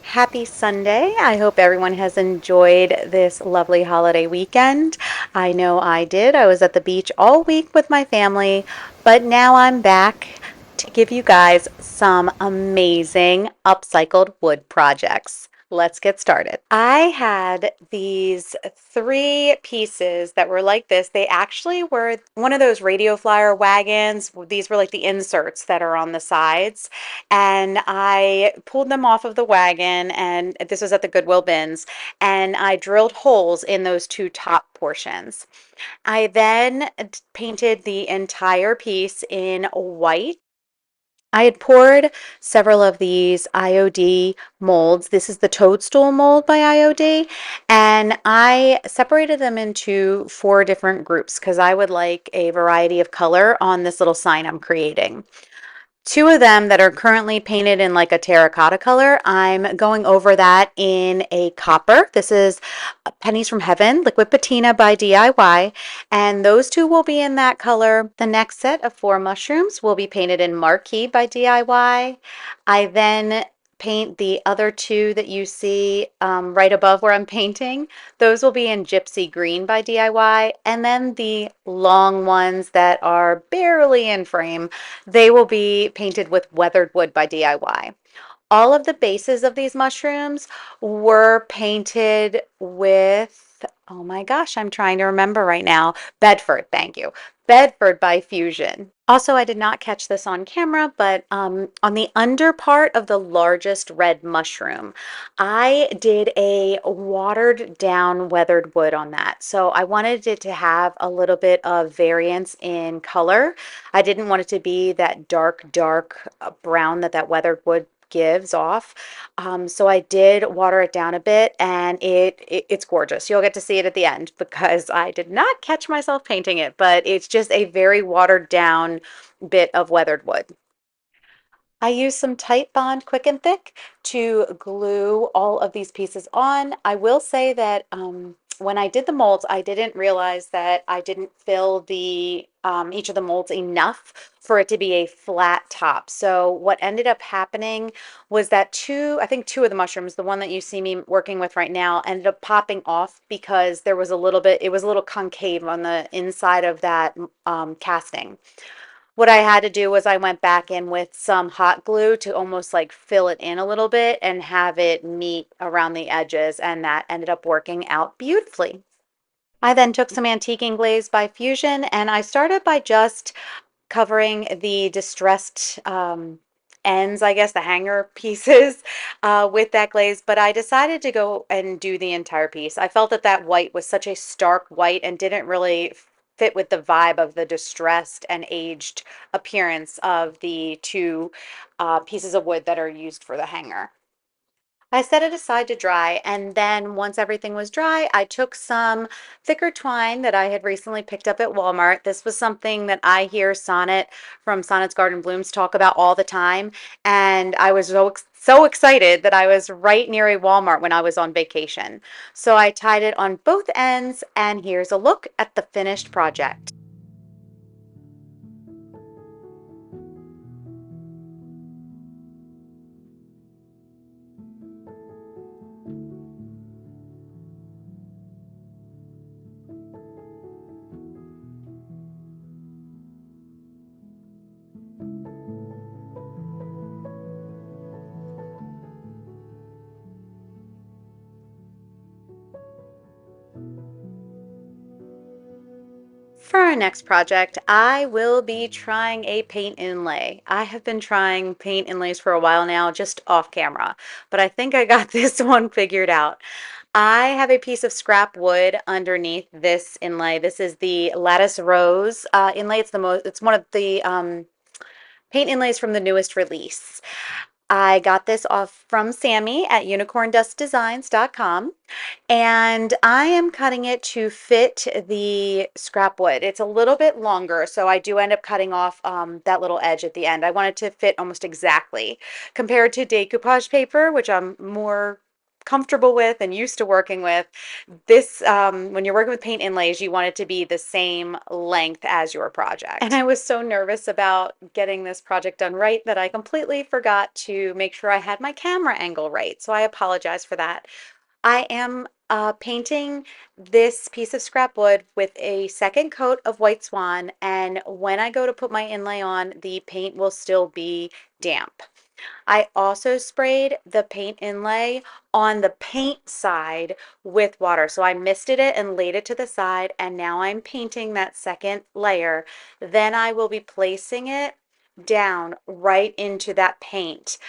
Happy Sunday. I hope everyone has enjoyed this lovely holiday weekend. I know I did. I was at the beach all week with my family, but now I'm back to give you guys some amazing upcycled wood projects. Let's get started. I had these three pieces that were like this. They actually were one of those radio flyer wagons. These were like the inserts that are on the sides. And I pulled them off of the wagon, and this was at the Goodwill bins, and I drilled holes in those two top portions. I then painted the entire piece in white. I had poured several of these IOD molds. This is the Toadstool mold by IOD, and I separated them into four different groups because I would like a variety of color on this little sign I'm creating. Two of them that are currently painted in like a terracotta color, I'm going over that in a copper. This is Pennies from Heaven, Liquid Patina by DIY, and those two will be in that color. The next set of four mushrooms will be painted in Marquee by DIY. I then paint the other two that you see right above where I'm painting. Those will be in Gypsy Green by DIY, and then the long ones that are barely in frame, they will be painted with weathered wood by DIY. All of the bases of these mushrooms were painted with, oh my gosh, I'm trying to remember right now. Bedford, thank you. Bedford by Fusion. Also, I did not catch this on camera, but on the under part of the largest red mushroom, I did a watered down weathered wood on that. So I wanted it to have a little bit of variance in color. I didn't want it to be that dark brown that weathered wood gives off. So I did water it down a bit, and it's gorgeous. You'll get to see it at the end because I did not catch myself painting it, but it's just a very watered down bit of weathered wood. I used some Tight Bond Quick and Thick to glue all of these pieces on. I will say that when I did the molds, I didn't realize that I didn't fill the each of the molds enough for it to be a flat top. So what ended up happening was that I think two of the mushrooms, the one that you see me working with right now, ended up popping off because there was a little bit, it was a little concave on the inside of that casting. What I had to do was I went back in with some hot glue to almost like fill it in a little bit and have it meet around the edges, and that ended up working out beautifully. I then took some antiquing glaze by Fusion, and I started by just covering the distressed ends, I guess, the hanger pieces with that glaze, but I decided to go and do the entire piece. I felt that that white was such a stark white and didn't really fit with the vibe of the distressed and aged appearance of the two pieces of wood that are used for the hanger. I set it aside to dry, and then once everything was dry, I took some thicker twine that I had recently picked up at Walmart. This was something that I hear Sonnet from Sonnet's Garden Blooms talk about all the time, and I was so excited that I was right near a Walmart when I was on vacation. So I tied it on both ends, and here's a look at the finished project. For our next project, I will be trying a paint inlay. I have been trying paint inlays for a while now, just off camera, but I think I got this one figured out. I have a piece of scrap wood underneath this inlay. This is the Lattice Rose inlay. It's one of the paint inlays from the newest release. I got this off from Sammy at unicorndustdesigns.com, and I am cutting it to fit the scrap wood. It's a little bit longer, so I do end up cutting off that little edge at the end. I want it to fit almost exactly compared to decoupage paper, which I'm more comfortable with and used to working with. This, when you're working with paint inlays, you want it to be the same length as your project. And I was so nervous about getting this project done right that I completely forgot to make sure I had my camera angle right. So I apologize for that. I am painting this piece of scrap wood with a second coat of white Swan, and when I go to put my inlay on, the paint will still be damp. I also sprayed the paint inlay on the paint side with water. So I misted it and laid it to the side, and now I'm painting that second layer. Then I will be placing it down right into that paint.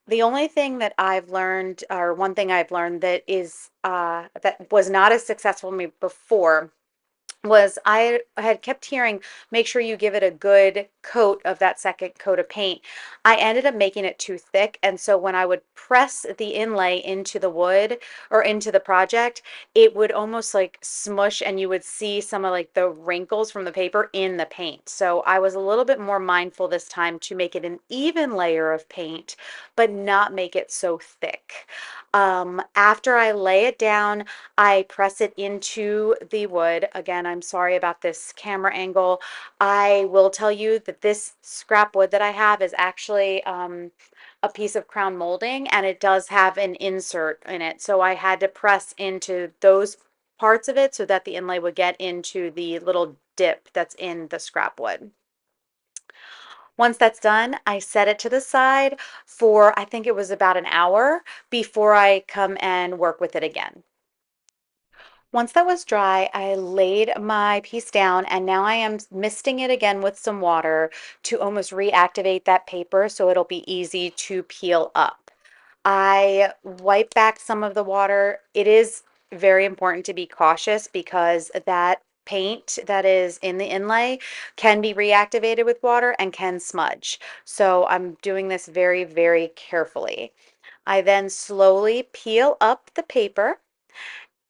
The only thing that I've learned, or one thing I've learned that is that was not as successful for me before, was I had kept hearing, make sure you give it a good coat of that second coat of paint. I ended up making it too thick, and so when I would press the inlay into the wood or into the project, it would almost like smush, and you would see some of like the wrinkles from the paper in the paint. So I was a little bit more mindful this time to make it an even layer of paint, but not make it so thick. After I lay it down, I press it into the wood. Again, I'm sorry about this camera angle. I will tell you that this scrap wood that I have is actually a piece of crown molding, and it does have an insert in it. So I had to press into those parts of it so that the inlay would get into the little dip that's in the scrap wood. Once that's done, I set it to the side for, I think it was about an hour before I come and work with it again. Once that was dry, I laid my piece down, and now I am misting it again with some water to almost reactivate that paper so it'll be easy to peel up. I wipe back some of the water. It is very important to be cautious because that paint that is in the inlay can be reactivated with water and can smudge. So I'm doing this very, very carefully. I then slowly peel up the paper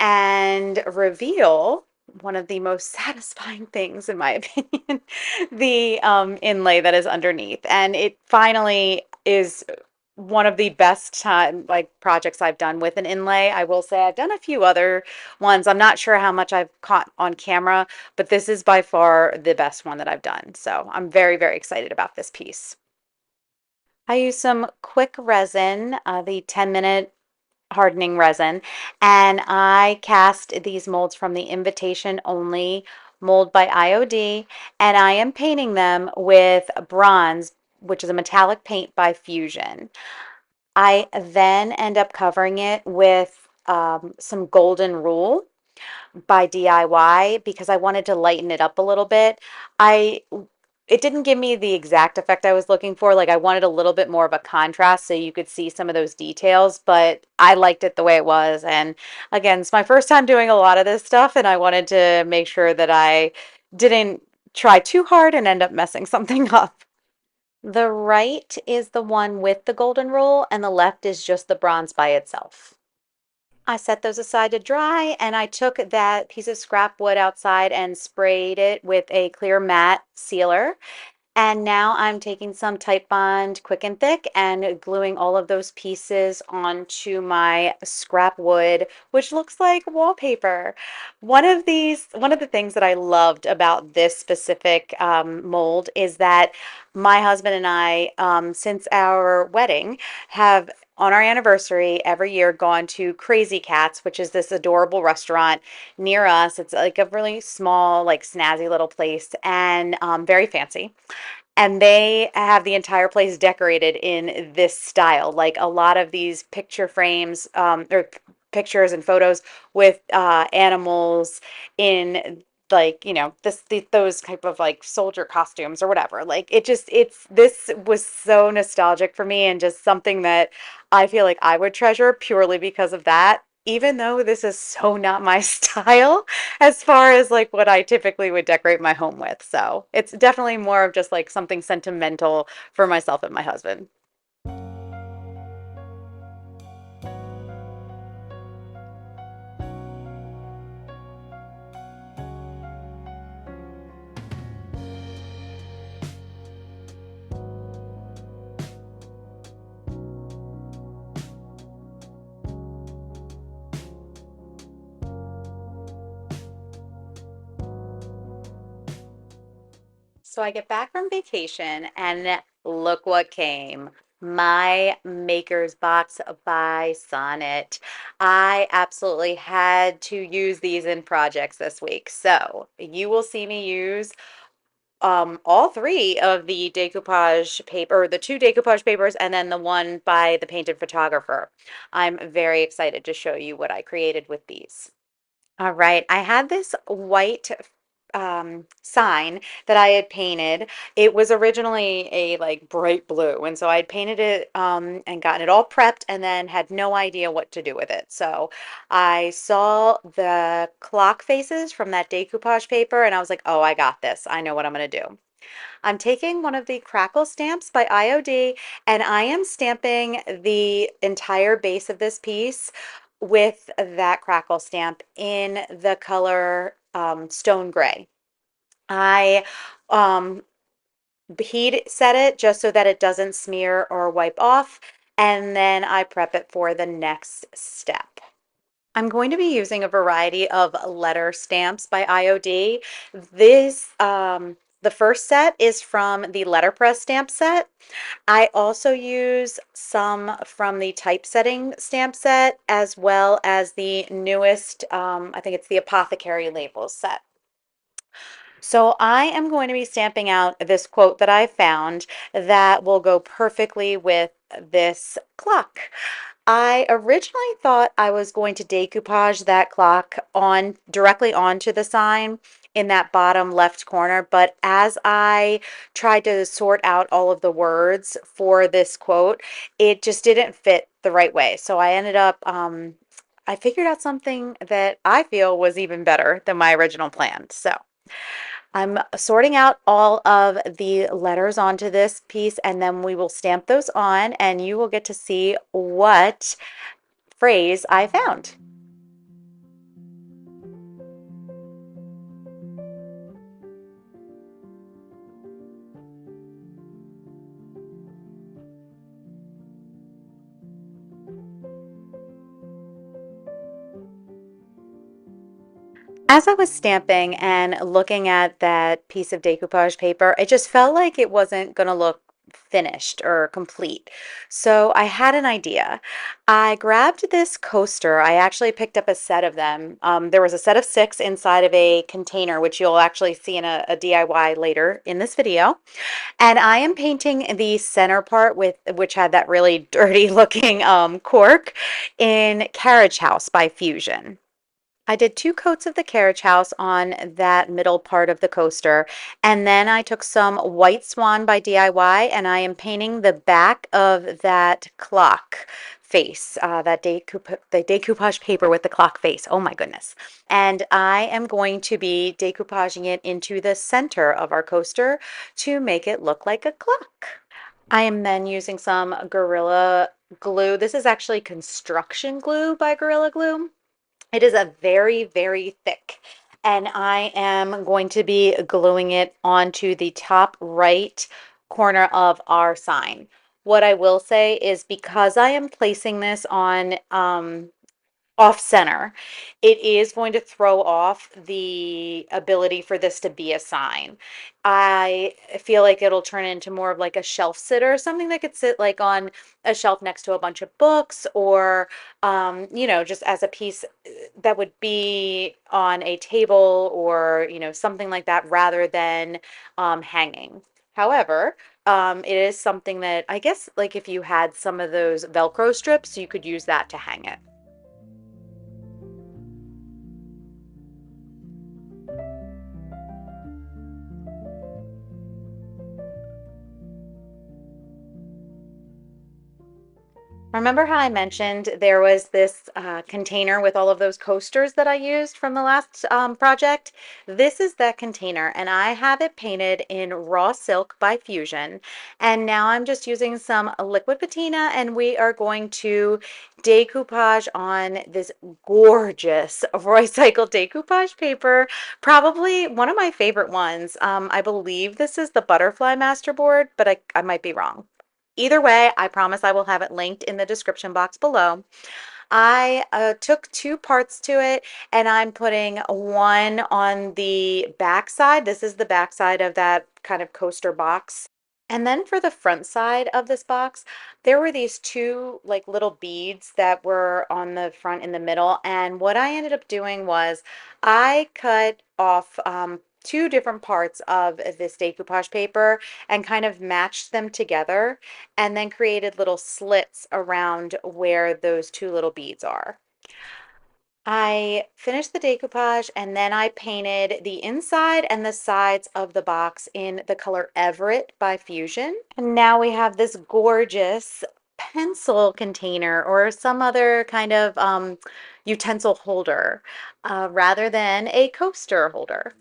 and reveal one of the most satisfying things, in my opinion, the inlay that is underneath. And it finally is one of the best time like projects I've done with an inlay. I will say I've done a few other ones. I'm not sure how much I've caught on camera, but this is by far the best one that I've done. So I'm very, very excited about this piece. I use some quick resin, the 10-minute hardening resin, and I cast these molds from the invitation only mold by IOD, and I am painting them with bronze, which is a metallic paint by Fusion. I then end up covering it with some golden rule by DIY because I wanted to lighten it up a little bit. I It didn't give me the exact effect I was looking for. Like I wanted a little bit more of a contrast so you could see some of those details, but I liked it the way it was. And again, it's my first time doing a lot of this stuff, and I wanted to make sure that I didn't try too hard and end up messing something up. The right is the one with the golden rule, and the left is just the bronze by itself. I set those aside to dry, and I took that piece of scrap wood outside and sprayed it with a clear matte sealer. And now I'm taking some Titebond Quick and Thick and gluing all of those pieces onto my scrap wood, which looks like wallpaper. One of the things that I loved about this specific mold is that my husband and I, since our wedding, have on our anniversary every year gone to Crazy Cats, which is this adorable restaurant near us. It's like a really small, like snazzy little place, and very fancy, and they have the entire place decorated in this style, like a lot of these picture frames, pictures and photos with animals in, like, those type of like soldier costumes or whatever. Like it's this was so nostalgic for me, and just something that I feel like I would treasure purely because of that, even though this is so not my style as far as like what I typically would decorate my home with. So it's definitely more of just like something sentimental for myself and my husband. So I get back from vacation and look what came. My Maker's Box by Sonnet. I absolutely had to use these in projects this week. So you will see me use all three of the decoupage paper, the two decoupage papers, and then the one by the painted photographer. I'm very excited to show you what I created with these. All right, I had this white sign that I had painted. It was originally a like bright blue, and so I'd painted it and gotten it all prepped and then had no idea what to do with it. So I saw the clock faces from that decoupage paper and I was like, oh, I got this. I know what I'm going to do. I'm taking one of the crackle stamps by IOD and I am stamping the entire base of this piece with that crackle stamp in the color stone gray. I um, heat set it just so that it doesn't smear or wipe off, and then I prep it for the next step. I'm going to be using a variety of letter stamps by IOD. The first set is from the Letterpress stamp set. I also use some from the Typesetting stamp set, as well as the newest, I think it's the Apothecary labels set. So I am going to be stamping out this quote that I found that will go perfectly with this clock. I originally thought I was going to decoupage that clock on directly onto the sign in that bottom left corner, but as I tried to sort out all of the words for this quote, it just didn't fit the right way. So I ended up I figured out something that I feel was even better than my original plan. So I'm sorting out all of the letters onto this piece and then we will stamp those on and you will get to see what phrase I found. As I was stamping and looking at that piece of decoupage paper, it just felt like it wasn't going to look finished or complete. So I had an idea. I grabbed this coaster. I actually picked up a set of them. There was a set of 6 inside of a container, which you'll actually see in a DIY later in this video. And I am painting the center part with which had that really dirty looking cork in Carriage House by Fusion. I did 2 coats of the Carriage House on that middle part of the coaster, and then I took some white Swan by DIY, and I am painting the back of that clock face, the decoupage paper with the clock face. Oh my goodness. And I am going to be decoupaging it into the center of our coaster to make it look like a clock. I am then using some Gorilla Glue. This is actually construction glue by Gorilla Glue. It is a very, very thick, and I am going to be gluing it onto the top right corner of our sign. What I will say is because I am placing this on off center, it is going to throw off the ability for this to be a sign. I feel like it'll turn into more of like a shelf sitter, something that could sit like on a shelf next to a bunch of books or, just as a piece that would be on a table or, something like that rather than hanging. However, it is something that I guess like if you had some of those Velcro strips, you could use that to hang it. Remember how I mentioned there was this container with all of those coasters that I used from the last project? This is that container, and I have it painted in raw silk by Fusion. And now I'm just using some liquid patina, and we are going to decoupage on this gorgeous Rocycled decoupage paper. Probably one of my favorite ones. I believe this is the Butterfly Masterboard, but I might be wrong. Either way, I promise I will have it linked in the description box below. I took two parts to it, and I'm putting one on the back side. This is the back side of that kind of coaster box. And then for the front side of this box, there were these two like little beads that were on the front in the middle. And what I ended up doing was I cut off two different parts of this decoupage paper and kind of matched them together and then created little slits around where those two little beads are. I finished the decoupage and then I painted the inside and the sides of the box in the color Everett by Fusion. And now we have this gorgeous pencil container or some other kind of utensil holder rather than a coaster holder.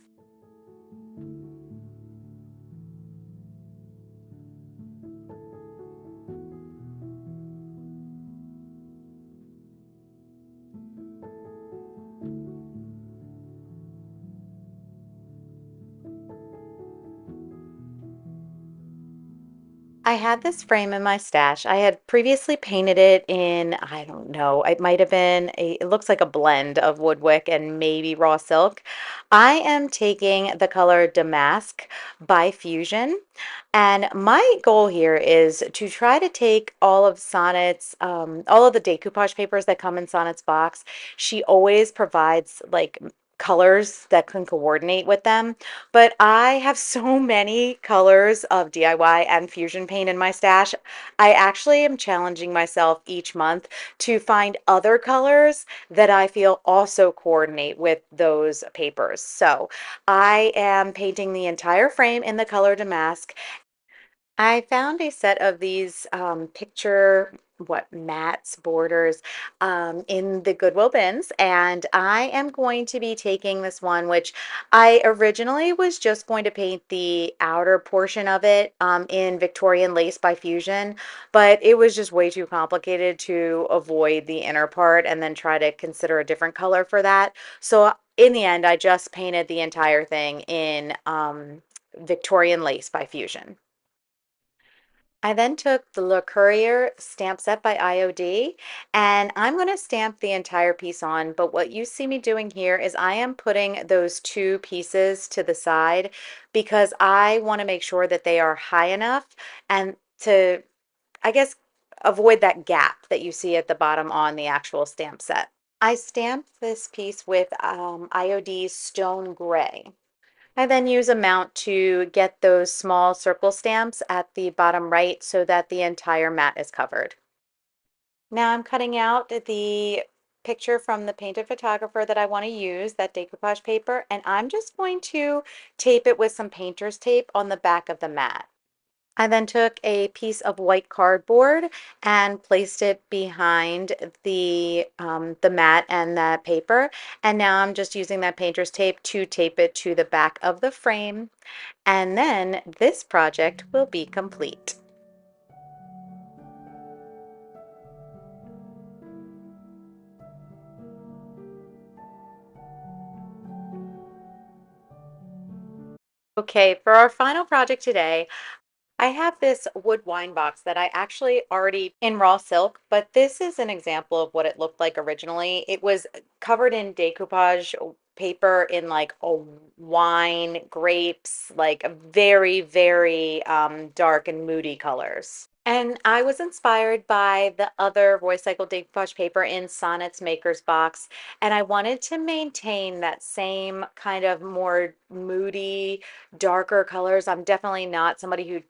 I had this frame in my stash. I had previously painted it in, I don't know, it might have been it looks like a blend of Woodwick and maybe raw silk. I am taking the color Damask by Fusion. And my goal here is to try to take all of Sonnet's, all of the decoupage papers that come in Sonnet's box. She always provides like colors that can coordinate with them. But I have so many colors of DIY and fusion paint in my stash. I actually am challenging myself each month to find other colors that I feel also coordinate with those papers. So I am painting the entire frame in the color Damask. I found a set of these picture mats borders in the Goodwill bins, and I am going to be taking this one, which I originally was just going to paint the outer portion of it in Victorian Lace by Fusion, but it was just way too complicated to avoid the inner part and then try to consider a different color for that. So in the end, I just painted the entire thing in Victorian Lace by Fusion. I then took the Le Courier stamp set by IOD, and I'm going to stamp the entire piece on, but what you see me doing here is I am putting those two pieces to the side because I want to make sure that they are high enough and to, I guess, avoid that gap that you see at the bottom on the actual stamp set. I stamped this piece with IOD Stone Gray. I then use a mount to get those small circle stamps at the bottom right so that the entire mat is covered. Now I'm cutting out the picture from the painted photographer that I want to use, that decoupage paper, and I'm just going to tape it with some painter's tape on the back of the mat. I then took a piece of white cardboard and placed it behind the mat and that paper. And now I'm just using that painter's tape to tape it to the back of the frame. And then this project will be complete. Okay, for our final project today, I have this wood wine box that I actually already in raw silk, but this is an example of what it looked like originally. It was covered in decoupage paper in like a wine, grapes, like a very, very dark and moody colors. And I was inspired by the other Rocycled decoupage paper in Sonnet's Maker's Box, and I wanted to maintain that same kind of more moody, darker colors. I'm definitely not somebody who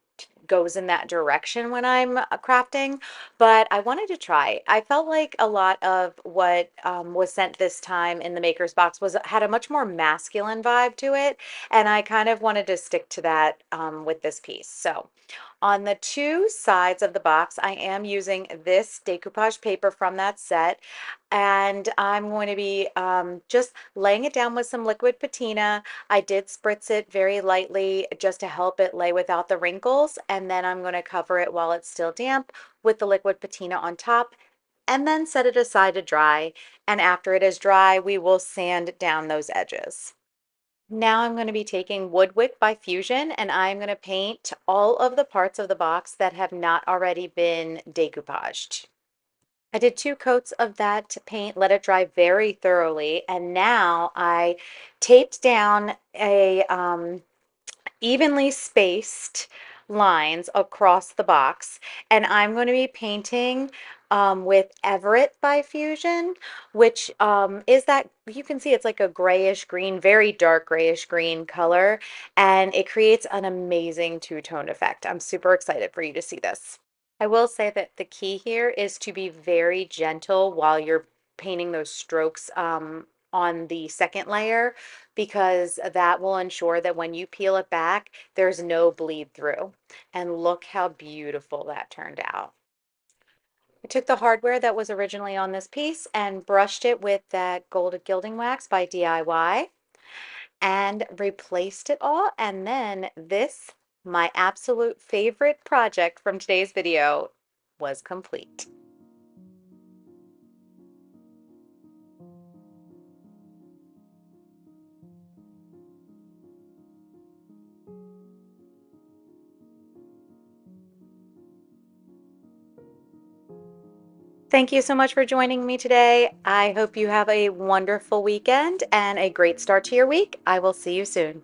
goes in that direction when I'm crafting, but I wanted to try. I felt like a lot of what was sent this time in the Maker's Box was had a much more masculine vibe to it, and I kind of wanted to stick to that with this piece. So on the two sides of the box, I am using this decoupage paper from that set, and I'm going to be just laying it down with some liquid patina. I did spritz it very lightly just to help it lay without the wrinkles, and then I'm going to cover it while it's still damp with the liquid patina on top, and then set it aside to dry. And after it is dry, we will sand down those edges. Now I'm going to be taking Woodwick by Fusion, and I'm going to paint all of the parts of the box that have not already been decoupaged. I did 2 coats of that paint, let it dry very thoroughly, and now I taped down a evenly spaced lines across the box, and I'm going to be painting with Everett by Fusion, which is that you can see it's like a grayish green, very dark grayish green color, and it creates an amazing two-tone effect. I'm super excited for you to see this. I will say that the key here is to be very gentle while you're painting those strokes on the second layer, because that will ensure that when you peel it back, there's no bleed through. And look how beautiful that turned out. I took the hardware that was originally on this piece and brushed it with that gold gilding wax by DIY and replaced it all. And then this, my absolute favorite project from today's video, was complete. Thank you so much for joining me today. I hope you have a wonderful weekend and a great start to your week. I will see you soon.